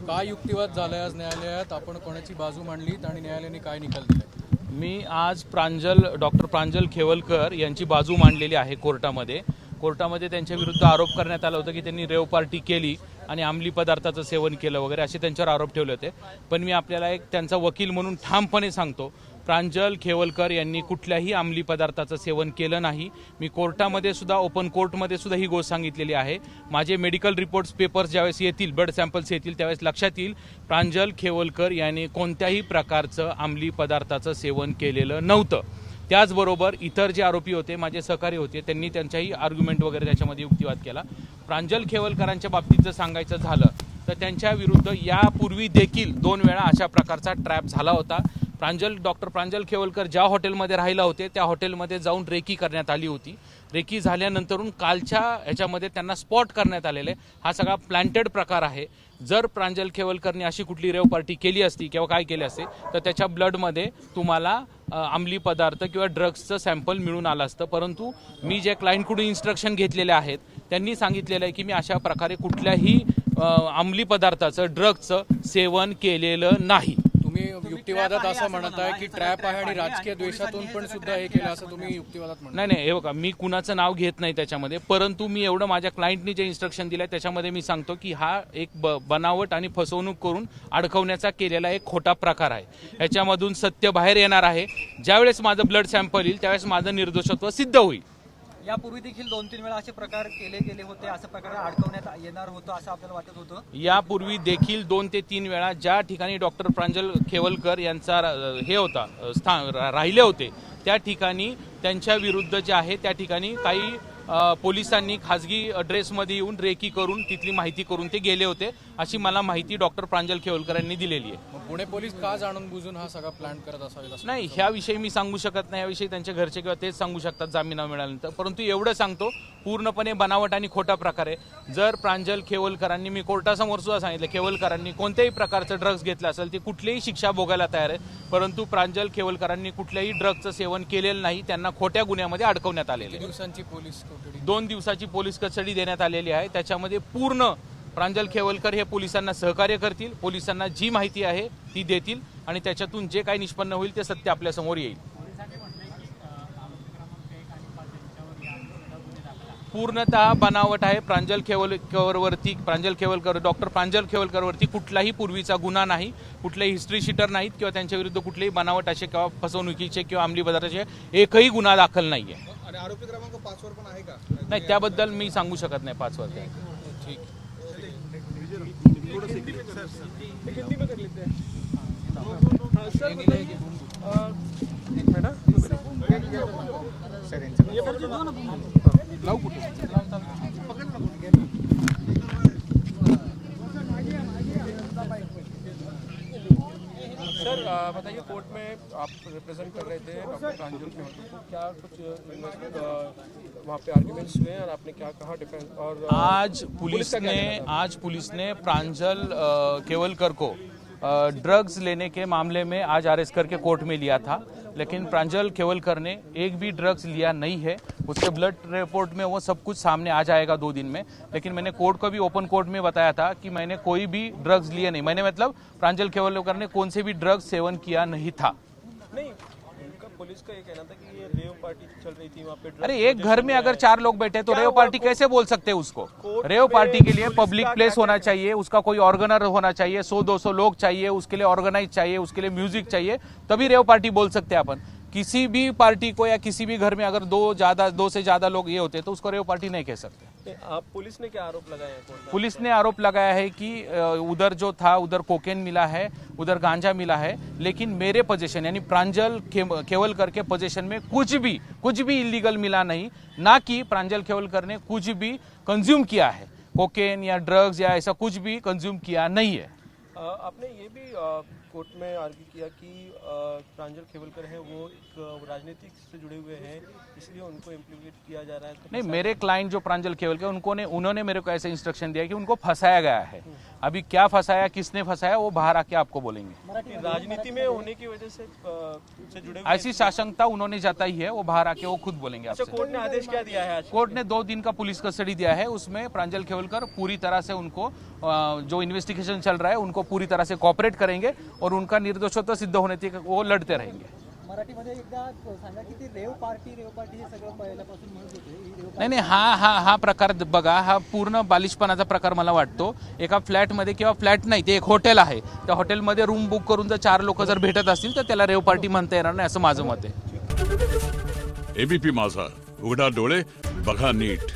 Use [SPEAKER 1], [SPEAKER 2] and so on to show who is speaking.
[SPEAKER 1] काय युक्तिवाद झालाय आज न्यायालयात? आपण कोणाची बाजू मांडलीत आणि न्यायालयाने काय निकाल दिले?
[SPEAKER 2] मी आज डॉक्टर प्रांजल खेवलकर यांची बाजू मांडलेली आहे कोर्टामध्ये त्यांच्या विरुद्ध आरोप करण्यात आला होता की त्यांनी रेव पार्टी केली आणि अंमली पदार्थाचं सेवन केलं वगैरे असे त्यांच्यावर आरोप ठेवले होते। पण मी आपल्याला एक त्यांचा वकील म्हणून ठामपणे सांगतो, प्रांजल खेवलकर यांनी कुठल्याही अंमली पदार्थाचं सेवन केलं नाही। मी कोर्टामध्ये सुद्धा ओपन कोर्टमध्ये सुद्धा ही गोष्ट सांगितलेली आहे। माझे मेडिकल रिपोर्ट्स पेपर्स ज्यावेळेस येतील, ब्लड सॅम्पल्स येतील, त्यावेळेस लक्षात येईल प्रांजल खेवलकर यांनी कोणत्याही प्रकारचं अंमली पदार्थाचं सेवन केलेलं नव्हतं। त्याचबरोबर इतर जे आरोपी होते, माझे सहकारी होते, त्यांनी त्यांच्याही आर्ग्युमेंट वगैरे त्याच्यामध्ये युक्तिवाद केला। प्रांजल खेवलकरांच्या बाबतीत जर सांगायचं झालं तर त्यांच्या विरुद्ध यापूर्वी देखील 2 वेळा अशा प्रकारचा ट्रॅप झाला होता। डॉक्टर प्रांजल खेवलकर ज्या हॉटेलमध्ये राहिला होते त्या हॉटेलमध्ये जाऊन रेकी करण्यात आली होती। रेकी झाल्यानंतरून कालच्या ह्याच्यामध्ये त्यांना स्पॉट करण्यात आलेले। हा सगळा प्लॅन्टेड प्रकार आहे। जर प्रांजल खेवलकरने अशी कुठली रेव पार्टी केली असती किंवा काय केले असते तर त्याच्या ब्लडमध्ये तुम्हाला अंमली पदार्थ किंवा ड्रग्सचं सॅम्पल मिळून आलं असतं। परंतु मी जे क्लायंटकडून इन्स्ट्रक्शन घेतलेले आहेत त्यांनी सांगितलेलं आहे की मी अशा प्रकारे कुठल्याही अंमली पदार्थाचं ड्रग्सचं सेवन केलेलं नाही।
[SPEAKER 1] तुम्ही युक्तिवादात असं म्हणत आहे की ट्रॅप आहे आणि राजकीय द्वेषातून पण सुद्धा हे केलं असं तुम्ही युक्तिवादात म्हणता?
[SPEAKER 2] नाही, हे बघा, मी कुणाचं नाव घेत नाही त्याच्यामध्ये, परंतु मी एवढं माझ्या क्लायंटनी जे इन्स्ट्रक्शन दिलं त्याच्यामध्ये मी सांगतो की हा एक बनावट आणि फसवणूक करून अडकवण्याचा केलेला एक खोटा प्रकार आहे। याच्यामधून सत्य बाहेर येणार आहे। ज्यावेळेस माझं ब्लड सॅम्पल येईल त्यावेळेस माझं निर्दोषत्व सिद्ध होईल।
[SPEAKER 3] यापूर्वी देखील 2-3 वेळा असे प्रकार केले गेले होते, असं प्रकार अडकवण्यात येणार होतं असं आपल्याला वाटत होतं?
[SPEAKER 2] यापूर्वी देखील 2 ते 3 वेळा ज्या ठिकाणी डॉक्टर प्रांजल खेवलकर यांचा हे होता स्थान राहिले होते त्या ठिकाणी त्यांच्या विरुद्ध जे आहे त्या ठिकाणी काही पोलिसांनी खाजगी ड्रेसमध्ये येऊन रेकी करून तिथली माहिती करून ते गेले होते, अशी मला माहिती डॉक्टर प्रांजल खेवलकर यांनी दिलेली आहे।
[SPEAKER 1] पुणे पोलीस का जाणून बुजून हा सगळा प्लॅन करत असावेत?
[SPEAKER 2] नाही, ह्याविषयी मी सांगू शकत नाही। याविषयी त्यांच्या घरचे किंवा तेच सांगू शकतात जामीन मिळाल्यानंतर। परंतु एवढं सांगतो, पूर्णपणे बनावट आणि खोटा प्रकार आहे। जर प्रांजल खेवलकरांनी, मी कोर्टासमोर सुद्धा सांगितलं, खेवलकरांनी कोणत्याही प्रकारचं ड्रग्ज घेतलं असेल ते कुठलीही शिक्षा भोगायला तयार आहे। परंतु प्रांजल खेवलकरांनी कुठल्याही ड्रग्जचं सेवन केलेलं नाही। त्यांना खोट्या गुन्ह्यामध्ये अडकवण्यात आलेले। 2 दिवसाची पोलीस कस्टडी देण्यात आलेली आहे। त्याच्यामध्ये पूर्ण प्रांजल खेवलकर हे पोलिसांना सहकार्य करतील, पोलिसांना जी माहिती आहे ती देतील आणि त्याच्यातून जे काही निष्पन्न होईल ते सत्य आपल्या समोर येईल। पूर्णतः बनावट आहे। प्रांजल खेवलकर डॉक्टर प्रांजल खेवलकरवरती कुठलाही पूर्वीचा गुन्हा नाही, कुठलेही हिस्ट्री शीटर नाहीत किंवा त्यांच्या विरुद्ध कुठलेही बनावट असे किंवा फसवणुकीचे किंवा अंमली पदार्थाचे एकही गुन्हा दाखल नाहीये।
[SPEAKER 4] आणि आरोपी क्रमांक 5 वर पण आहे का?
[SPEAKER 2] नाही, त्याबद्दल मी सांगू शकत नाही 5 वर।
[SPEAKER 1] ठीक।
[SPEAKER 5] सर बताइए, कोर्ट में आप रिप्रेजेंट कर रहे थे डॉक्टर प्रांजल खेवलकर को, क्या कुछ वहाँ पे आर्ग्यूमेंट्स हुए और आपने क्या कहा डिफेंस? और
[SPEAKER 2] आज पुलिस ने प्रांजल खेवलकर को ड्रग्स लेने के मामले में आज अरेस्ट करके कोर्ट में लिया था, लेकिन प्रांजल खेवलकर ने एक भी ड्रग्स लिया नहीं है। उसके ब्लड रिपोर्ट में वो सब कुछ सामने आ जाएगा 2 दिन में। लेकिन मैंने कोर्ट को भी ओपन कोर्ट में बताया था कि मैंने कोई भी ड्रग्स लिए नहीं। मैंने मतलब प्रांजल खेवलकर ने कौन से भी ड्रग्स सेवन किया नहीं था।
[SPEAKER 5] नहीं, उनका पुलिस का ये कहना था कि ये रेव पार्टी चल रही थी वहाँ पे।
[SPEAKER 2] अरे, एक घर में अगर 4 लोग बैठे तो रेव पार्टी कैसे बोल सकते हैं उसको? रेव पार्टी के लिए पब्लिक प्लेस होना चाहिए, उसका कोई ऑर्गेनर होना चाहिए, 100-200 लोग चाहिए, उसके लिए ऑर्गेनाइज चाहिए, उसके लिए म्यूजिक चाहिए, तभी रेव पार्टी बोल सकते हैं अपन। किसी भी पार्टी को या किसी भी घर में अगर 2 से ज्यादा लोग ये होते तो उसको रेव पार्टी नहीं कह सकते।
[SPEAKER 5] आप पुलिस ने क्या आरोप लगाया है?
[SPEAKER 2] पुलिस ने आरोप लगाया है कि उधर जो था उधर कोकेन मिला है, उधर गांजा मिला है, लेकिन मेरे पोजीशन यानी प्रांजल खेवलकर के पोजीशन में कुछ भी इलीगल मिला नहीं, ना कि प्रांजल खेवलकर ने कुछ भी कंज्यूम किया है। कोकेन या ड्रग्स या ऐसा कुछ भी कंज्यूम किया नहीं है।
[SPEAKER 5] आपने ये भी कोर्ट में आर्ग्यू किया कि प्रांजल खेवलकर हैं वो एक राजनीतिक से जुड़े हुए हैं, इसलिए उनको इम्प्लीकेट किया जा रहा है। तो
[SPEAKER 2] नहीं, मेरे क्लाइंट जो प्रांजल खेवलकर उन्होंने मेरे को ऐसे इंस्ट्रक्शन दिया कि उनको फंसाया गया है। अभी क्या फंसाया, किसने फंसाया, वो बाहर आके आपको बोलेंगे।
[SPEAKER 5] राजनीति में होने की वजह से जुड़े हुए
[SPEAKER 2] ऐसी साशंकता उन्होंने जताई है, वो बाहर आके वो खुद बोलेंगे आपसे।
[SPEAKER 5] कोर्ट ने आदेश क्या दिया है आज?
[SPEAKER 2] कोर्ट ने 2 दिन का पुलिस कस्टडी दिया है, उसमें प्रांजल खेवलकर पूरी तरह से उनको जो इन्वेस्टिगेशन चल रहा है उनको पूरी तरह से कोऑपरेट करेंगे और उनका निर्दोषत्व सिद्ध होने तक वो लढते रहेंगे।
[SPEAKER 3] मराठीमध्ये एकदा सांगा की ती रेव पार्टी हे सगळं पहिल्यापासून म्हणत होते।
[SPEAKER 2] नाही, हा प्रकार बघा, हा पूर्ण बालिशपणाचा प्रकार मला वाटतो। एका फ्लॅटमध्ये किंवा फ्लॅट नाही, ते एक हॉटेल आहे, त्या हॉटेलमध्ये रूम बुक करून जर 4 लोक जर भेटत असतील तर त्याला रेव पार्टी म्हणता येणार नाही, असं माझं मत आहे।
[SPEAKER 6] एबीपी माझा, उघडा डोळे बघा नीट।